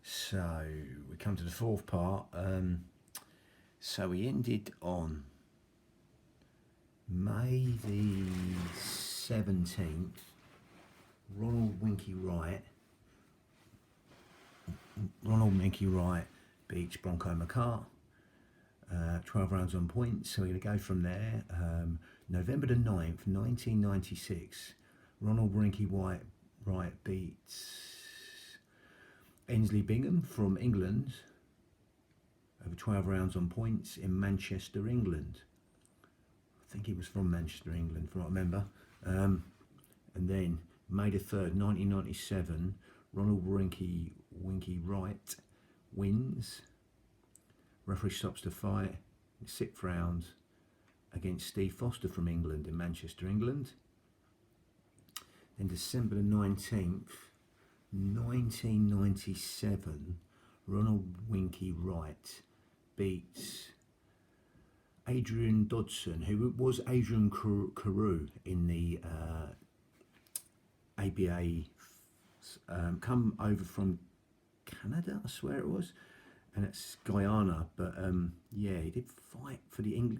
So we come to the fourth part. So we ended on May the 17th. Ronald Winky Wright beats Bronco McCart. 12 rounds on points. So we're going to go from there. November the 9th, 1996. Ronald Winky Wright beats Ainsley Bingham from England over 12 rounds on points in Manchester, England. I think he was from Manchester, England, from what I remember. And then May the 3rd, 1997, Ronald Winky Wright wins. Referee stops the fight in the 6th round against Steve Foster from England in Manchester, England. Then December the 19th, 1997, Ronald Winky Wright beats Adrian Dodson, who was Adrian Carew in the ABA, come over from Canada, I swear it was, and it's Guyana, but yeah, he did fight for the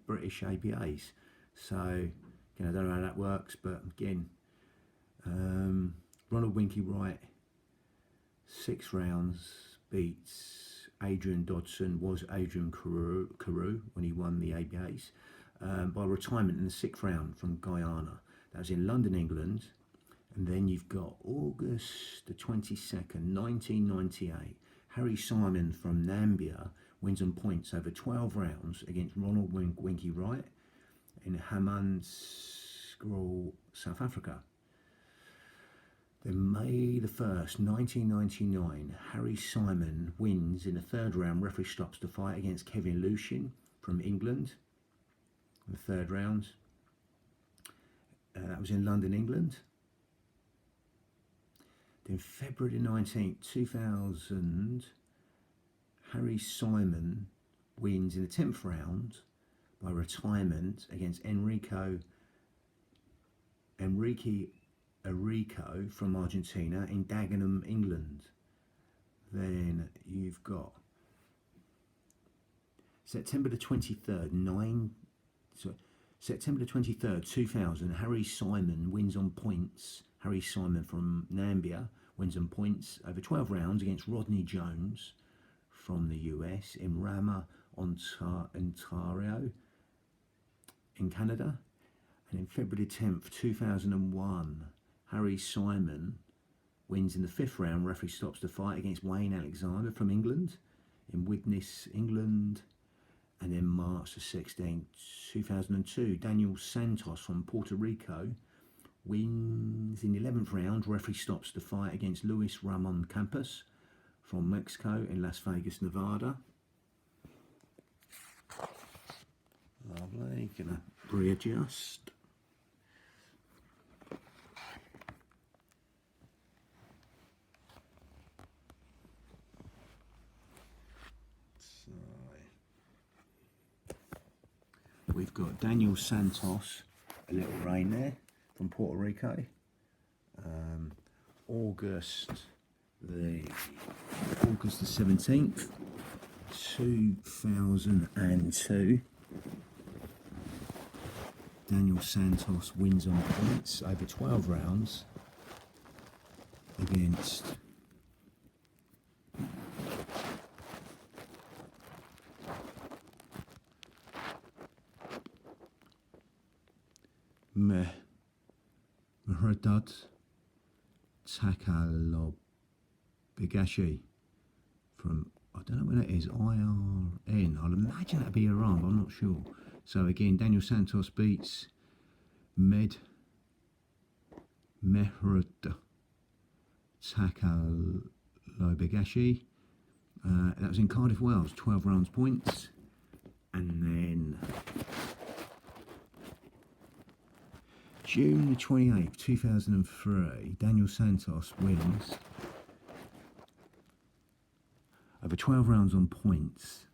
British ABAs, so again, I don't know how that works, but again, Ronald Winky Wright, 6 rounds, beats Adrian Dodson, was Adrian Carew when he won the ABAs, by retirement in the 6th round from Guyana. That was in London, England. And then you've got August the 22nd, 1998. Harry Simon from Nambia wins on points over 12 rounds against Ronald Winky Wright in Hammanskraal, South Africa. Then May the 1st, 1999, Harry Simon wins in the 3rd round. Referee stops the fight against Kevin Lucien from England in the 3rd round. That was in London, England. Then February 19th, 2000, Harry Simon wins in the 10th round by retirement against Enrique Arico from Argentina in Dagenham, England. Then you've got September the 23rd, 2000, Harry Simon wins on points. Harry Simon from Nambia wins on points over 12 rounds against Rodney Jones from the US in Rama, Ontario in Canada. And in February 10th, 2001, Harry Simon wins in the 5th round. Referee stops the fight against Wayne Alexander from England in Widnes, England. And then March the 16th, 2002, Daniel Santos from Puerto Rico wins in the 11th round. Referee stops the fight against Luis Ramon Campos from Mexico in Las Vegas, Nevada. Lovely. Gonna readjust. We've got Daniel Santos, a little rain there, from Puerto Rico. August the 17th, 2002. Daniel Santos wins on points over 12 rounds against Mehrdad Takalobigashi from, I don't know where that is, IRN. I'll imagine that'd be Iran, but I'm not sure. So again, Daniel Santos beats Mehrdad Takalobigashi. That was in Cardiff, Wales, 12 rounds points. And then June the 28th, 2003, Daniel Santos wins over 12 rounds on points.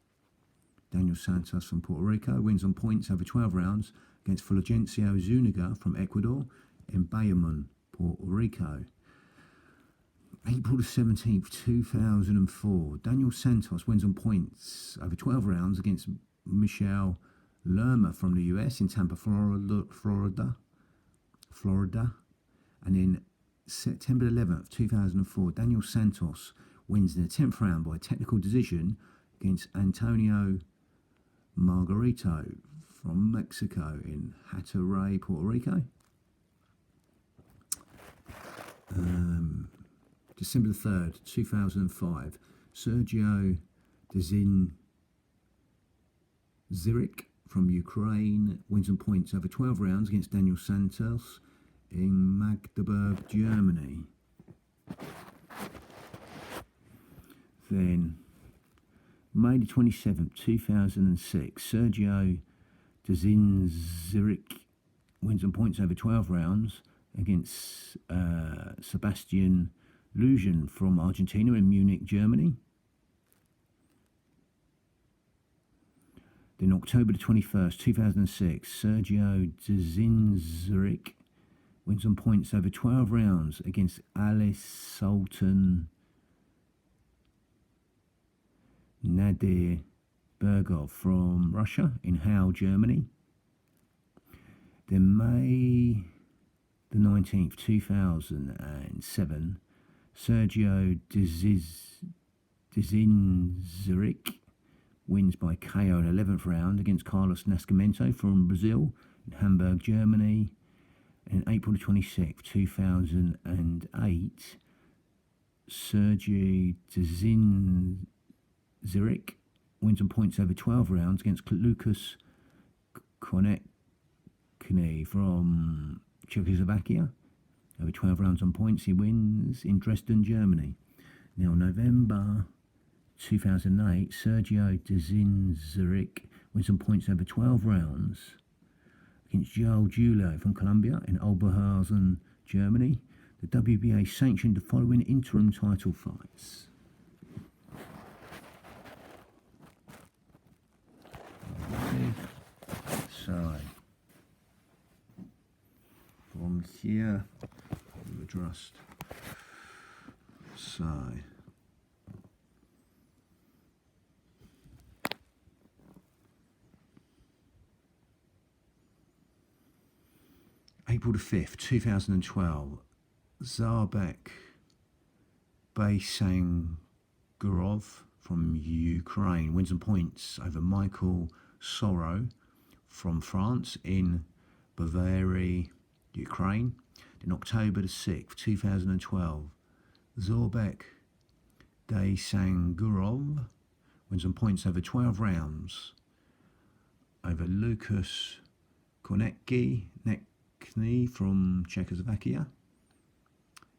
Daniel Santos from Puerto Rico wins on points over 12 rounds against Fulgencio Zuniga from Ecuador in Bayamon, Puerto Rico. April the 17th, 2004. Daniel Santos wins on points over 12 rounds against Michelle Lerma from the US in Tampa, Florida. And then September 11th, 2004, Daniel Santos wins in the 10th round by technical decision against Antonio Margarito from Mexico in Haterray, Puerto Rico. December the 3rd, 2005, Sergio Ziric from Ukraine wins on points over 12 rounds against Daniel Santos in Magdeburg, Germany. Then, May the 27th, 2006, Sergio Ziric wins on points over 12 rounds against Sebastian Lujan from Argentina in Munich, Germany. Then October the 21st, 2006, Sergio Ziric wins on points over 12 rounds against Alice Sultan Nadir Bergov from Russia in Hal, Germany. Then May the 19th, 2007, Sergio Ziric wins by KO in the 11th round against Carlos Nascimento from Brazil in Hamburg, Germany. And April the 26th, 2008, Sergio Ziric wins on points over 12 rounds against Lucas Konechny from Czechoslovakia. Over 12 rounds on points, he wins in Dresden, Germany. Now, November 2008, Sergio Ziric wins on points over 12 rounds against Joel Julio from Colombia in Oberhausen, Germany. The WBA sanctioned the following interim title fights. So, from here, we adjust. So, April the 5th, 2012, Zarbek Baysangurov from Ukraine wins on points over Michael Soro from France in Bavaria, Ukraine. In October the 6th, 2012, Zorbek Baysangurov wins on points over 12 rounds over Lucas Konechny from Czechoslovakia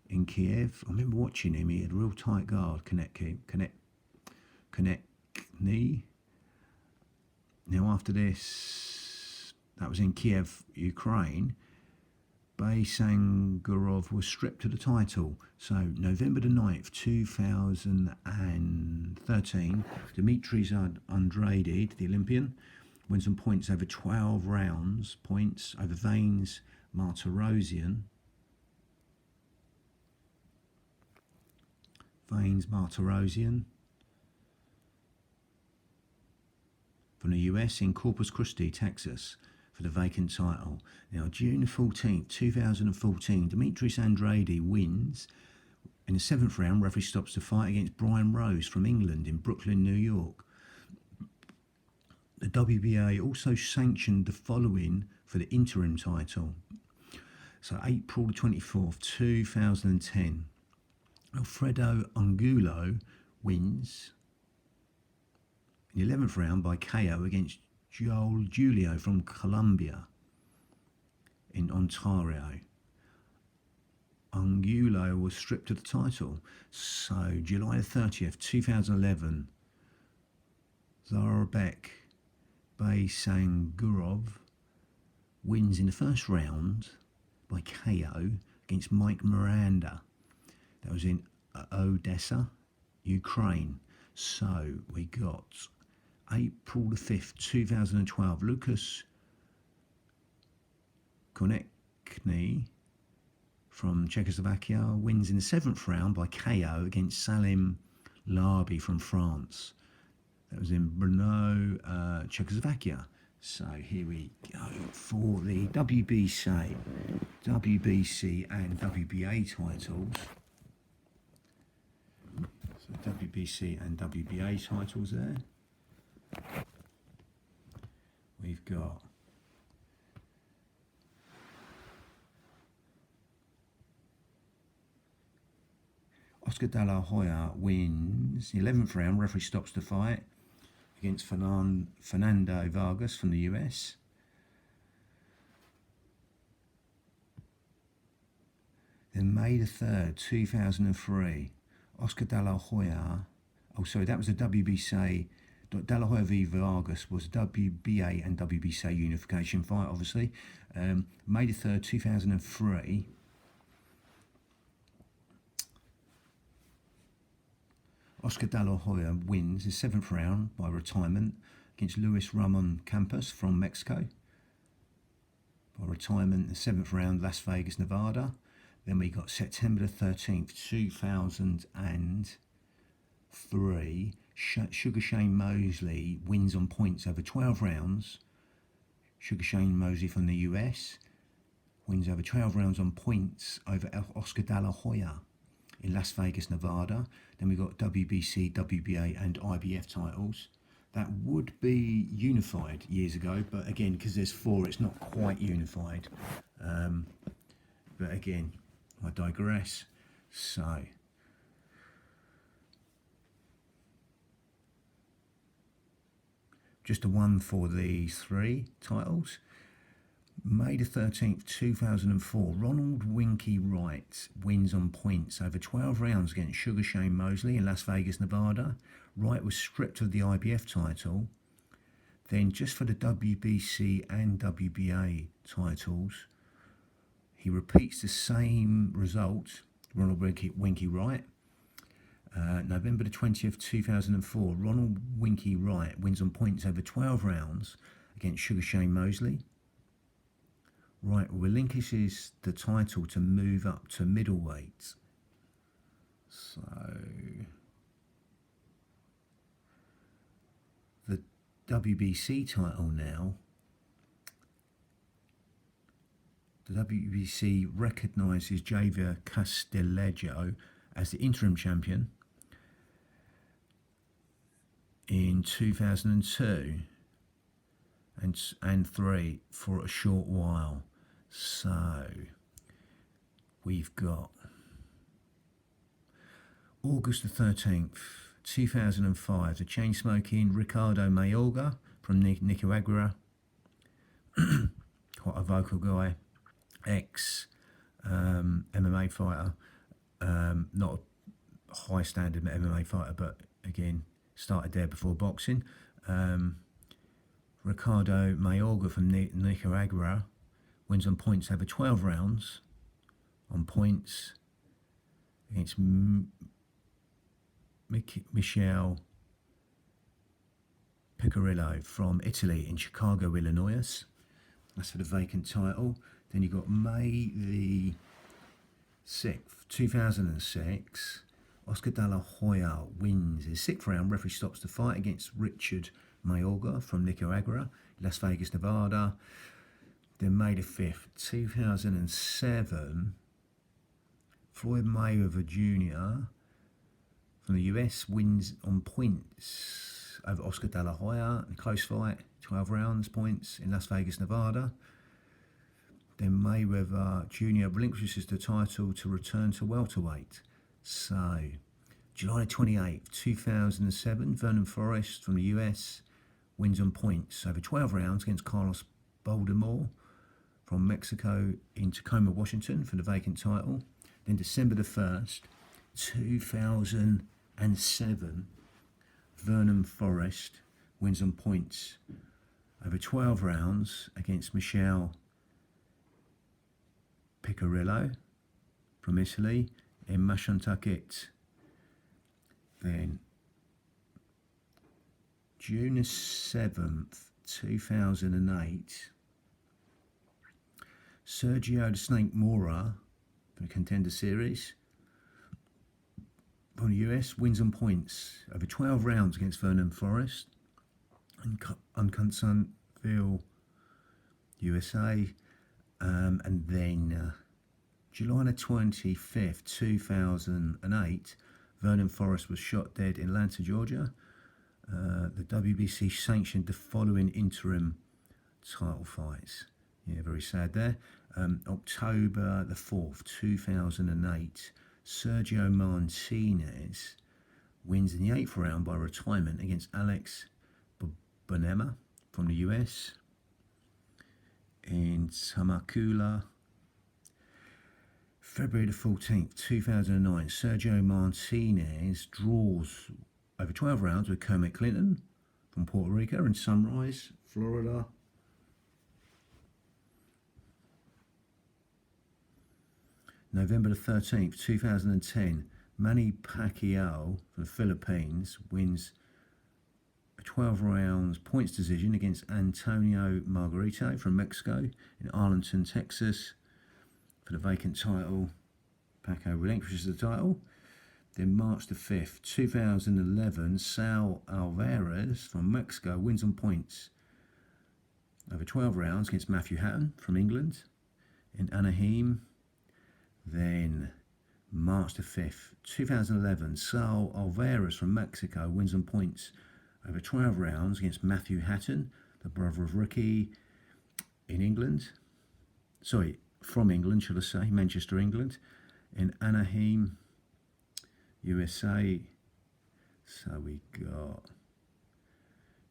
in Kiev. I remember watching him. He had a real tight guard, Konechny. Now after this, that was in Kiev, Ukraine, Baysangurov was stripped of the title. So November the 9th, 2013, Dimitris Andrade, the Olympian, wins some points over 12 rounds, points over Vanes Martirosyan. From the US in Corpus Christi, Texas, for the vacant title. Now, June 14th, 2014, Dimitris Andrade wins. In the 7th round, referee stops the fight against Brian Rose from England in Brooklyn, New York. The WBA also sanctioned the following for the interim title. So, April 24th, 2010, Alfredo Angulo wins in the 11th round by KO against Joel Julio from Colombia in Ontario. Angulo was stripped of the title. So, July 30th, 2011, Zarbek Baysangurov wins in the first round by KO against Mike Miranda. That was in Odessa, Ukraine. So we got April the 5th, 2012, Lucas Konechny from Czechoslovakia, wins in the 7th round by KO against Salim Larbi from France. That was in Brno, Czechoslovakia. So here we go for the WBC and WBA titles. So WBC and WBA titles there. We've got Oscar De La Hoya wins the 11th round, referee stops the fight against Fernando Vargas from the US. Then May the 3rd, 2003, Oscar De La Hoya, that was the WBC. De La Hoya v Vargas was WBA and WBC unification fight, obviously. May the 3rd, 2003. Oscar De La Hoya wins his 7th round by retirement against Luis Ramon Campos from Mexico. By retirement, the 7th round, Las Vegas, Nevada. Then we got September the 13th, 2003. Sugar Shane Mosley wins on points over 12 rounds. Sugar Shane Mosley from the US wins over 12 rounds on points over Oscar De La Hoya in Las Vegas, Nevada. Then we got WBC, WBA and IBF titles. That would be unified years ago, but again, because there's 4, it's not quite unified. But again, I digress. So, just a one for these 3 titles. May the 13th, 2004, Ronald Winky Wright wins on points over 12 rounds against Sugar Shane Mosley in Las Vegas, Nevada. Wright was stripped of the IBF title. Then just for the WBC and WBA titles, he repeats the same result, Ronald Winky Wright. November the 20th, 2004, Ronald Winky Wright wins on points over 12 rounds against Sugar Shane Mosley. Wright relinquishes the title to move up to middleweight. So, the WBC title now, the WBC recognises Javier Castillejo as the interim champion in 2002 and 3 for a short while. So we've got August the 13th, 2005, the chain-smoking Ricardo Mayorga from Nicaragua, quite a vocal guy, ex-MMA fighter, not a high-standard MMA fighter, but again, started there before boxing. Ricardo Mayorga from Nicaragua wins on points over 12 rounds on points against Michele Picarillo from Italy in Chicago, Illinois. That's for the vacant title. Then you've got May the 6th, 2006. Oscar De La Hoya wins his 6th round. Referee stops the fight against Richard Mayorga from Nicaragua, Las Vegas, Nevada. Then May the 5th, 2007, Floyd Mayweather Jr. from the US wins on points over Oscar De La Hoya in a close fight, 12 rounds, points in Las Vegas, Nevada. Then Mayweather Jr. relinquishes the title to return to welterweight. So, July 28th, 2007, Vernon Forrest from the US wins on points over 12 rounds against Carlos Baldomore from Mexico in Tacoma, Washington for the vacant title. Then December the 1st, 2007, Vernon Forrest wins on points over 12 rounds against Michele Picarillo from Italy in Mashantucket. Then June the 7th, 2008, Sergio the Snake Mora from the Contender Series. From the US, wins on points over 12 rounds against Vernon Forrest and Uncunsonville, USA. And then July the 25th, 2008, Vernon Forrest was shot dead in Atlanta, Georgia. The WBC sanctioned the following interim title fights. Yeah, very sad there. October the 4th, 2008, Sergio Martinez wins in the 8th round by retirement against Alex Bonema from the US. In Tamakula, February the 14th, 2009, Sergio Martinez draws over 12 rounds with Kermit Clinton from Puerto Rico in Sunrise, Florida. November the 13th, 2010, Manny Pacquiao from the Philippines wins a 12 rounds points decision against Antonio Margarito from Mexico in Arlington, Texas for the vacant title. Pacquiao relinquishes the title. Then March the 5th, 2011, Saul Alvarez from Mexico wins on points over 12 rounds against Matthew Hatton from England in Anaheim. Then March the 5th, 2011, Saul Alvarez from Mexico wins on points over 12 rounds against Matthew Hatton, the brother of Ricky, in England. Sorry, from England, should I say, Manchester, England, in Anaheim, USA. So we got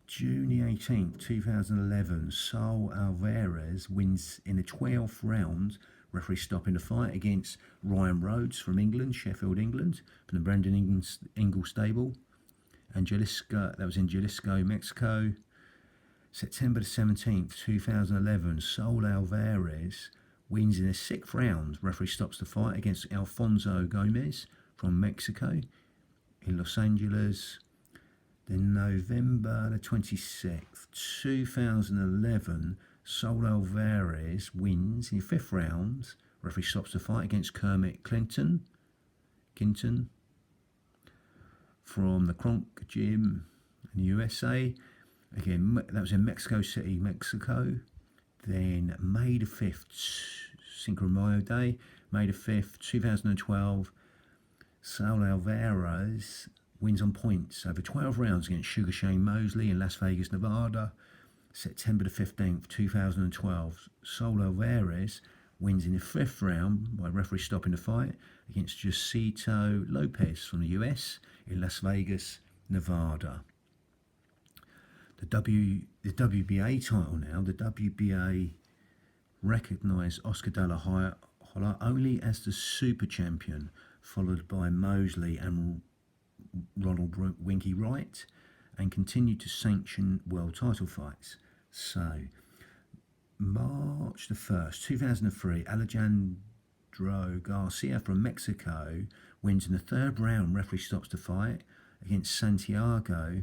June the 18th, 2011, Saul Alvarez wins in the 12th round, referee stopping the fight against Ryan Rhodes from England, Sheffield, England, from the Brendan Ingle stable. Jalisco, that was in Jalisco, Mexico. September the 17th, 2011, Saul Alvarez wins in the 6th round. Referee stops the fight against Alfonso Gomez from Mexico in Los Angeles. Then November the 26th, 2011, Saul Alvarez wins in the 5th round. Referee stops the fight against Kermit Clinton from the Kronk Gym in the USA. Again, that was in Mexico City, Mexico. Then May the 5th, Cinco de Mayo Day, May the 5th, 2012, Saul Alvarez wins on points over 12 rounds against Sugar Shane Mosley in Las Vegas, Nevada. September the 15th, 2012, Saul Alvarez wins in the 5th round by referee stopping the fight against Josito Lopez from the US in Las Vegas, Nevada. The WBA title now, the WBA recognised Oscar De La Hoya only as the super champion, followed by Mosley and Ronald Winky Wright, and continued to sanction world title fights. So, March the 1st, 2003, Alejandro Garcia from Mexico wins in the 3rd round. Referee stops the fight against Santiago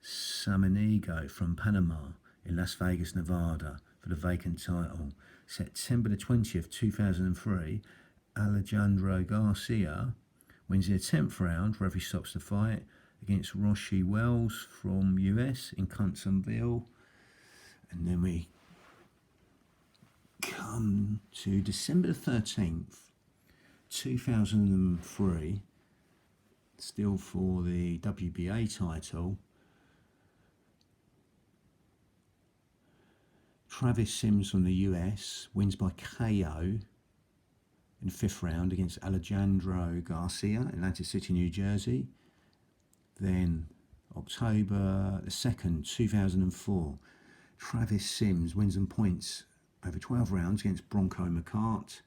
Samaniego from Panama in Las Vegas, Nevada for the vacant title. September the 20th, 2003, Alejandro Garcia wins in the 10th round. Referee stops the fight against Roshi Wells from US in Cunsonville. And then we come to December the 13th, 2003, still for the WBA title. Travis Sims from the US wins by KO in the 5th round against Alejandro Garcia in Atlantic City, New Jersey. Then October the 2nd, 2004, Travis Sims wins on points over 12 rounds against Bronco McCart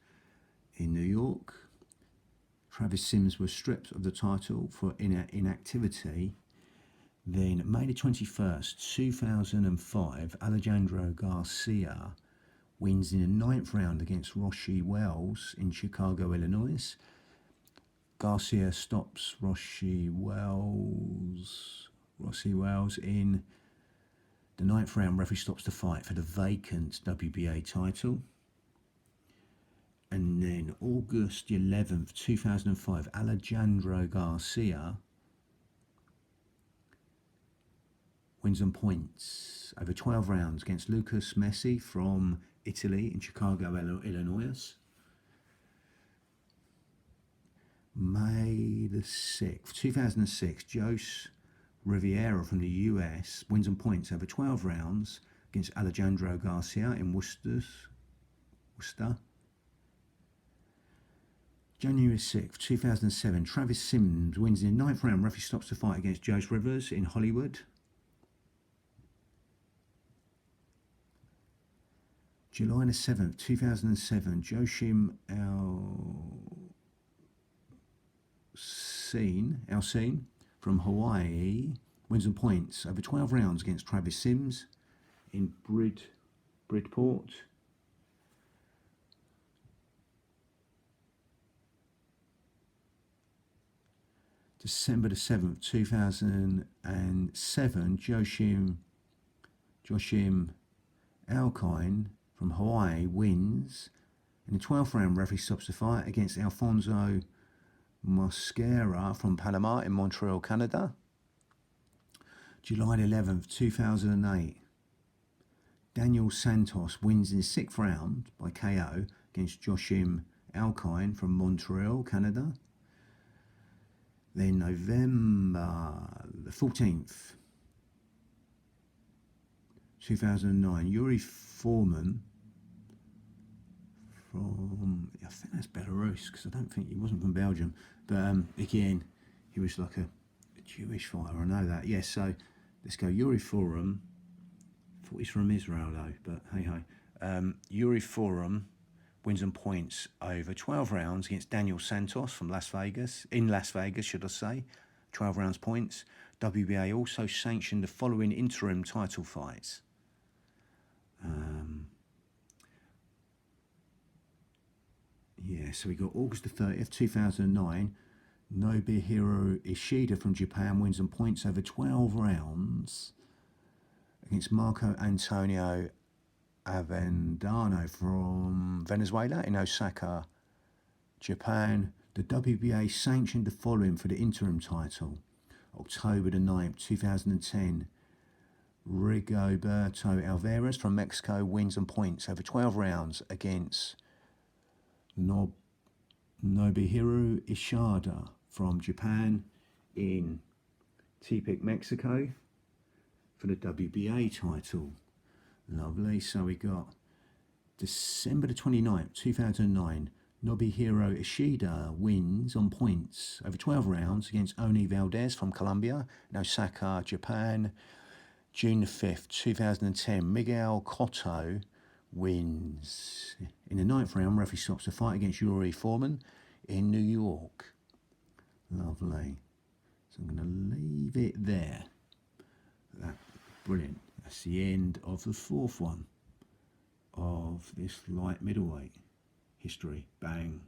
in New York. Travis Sims was stripped of the title for inactivity. Then May the 21st, 2005, Alejandro Garcia wins in the 9th round against Roshi Wells in Chicago, Illinois. Garcia stops Roshi Wells in the 9th round. Referee stops the fight for the vacant WBA title. And then August 11th, 2005, Alejandro Garcia wins on points over 12 rounds against Lucas Messi from Italy in Chicago, Illinois. May the 6th, 2006, Jose Riviera from the US wins on points over 12 rounds against Alejandro Garcia in Worcester. January 6th, 2007, Travis Sims wins in the 9th round. Referee stops the fight against Jose Rivers in Hollywood. July the 7th, 2007, Joshim Alcine from Hawaii wins on points over 12 rounds against Travis Sims in Bridport. December the 7th, 2007, Joshim Alcine from Hawaii wins in the 12th round. Referee stops the fight against Alfonso Mosquera from Panama in Montreal, Canada. July 11th, 2008, Daniel Santos wins in the 6th round by KO against Joshim Alcine from Montreal, Canada. Then November the 14th, 2009, Yuri Foreman from, I think that's Belarus, because I don't think he wasn't from Belgium, but again, he was like a Jewish fighter, I know that. Yes, so let's go Yuri Foreman. I thought he's from Israel though, but hey ho. Yuri Foreman wins on points over 12 rounds against Daniel Santos from Las Vegas, should I say, 12 rounds points. WBA also sanctioned the following interim title fights. So we got August the 30th, 2009, Nobuhiro Ishida from Japan wins on points over 12 rounds against Marco Antonio Avendano from Venezuela in Osaka, Japan. The WBA sanctioned the following for the interim title. October the 9th, 2010, Rigoberto Alvarez from Mexico wins on points over 12 rounds against Nobuhiro Ishida from Japan in Tepic, Mexico for the WBA title. Lovely. So we got December the 29th, 2009, Nobuhiro Ishida wins on points over 12 rounds against Oni Valdez from Colombia in Osaka, Japan. June the 5th, 2010, Miguel Cotto wins in the 9th round. Referee stops the fight against Yuri Foreman in New York. Lovely. So I'm going to leave it there. Brilliant. That's the end of the 4th one of this light middleweight history. Bang.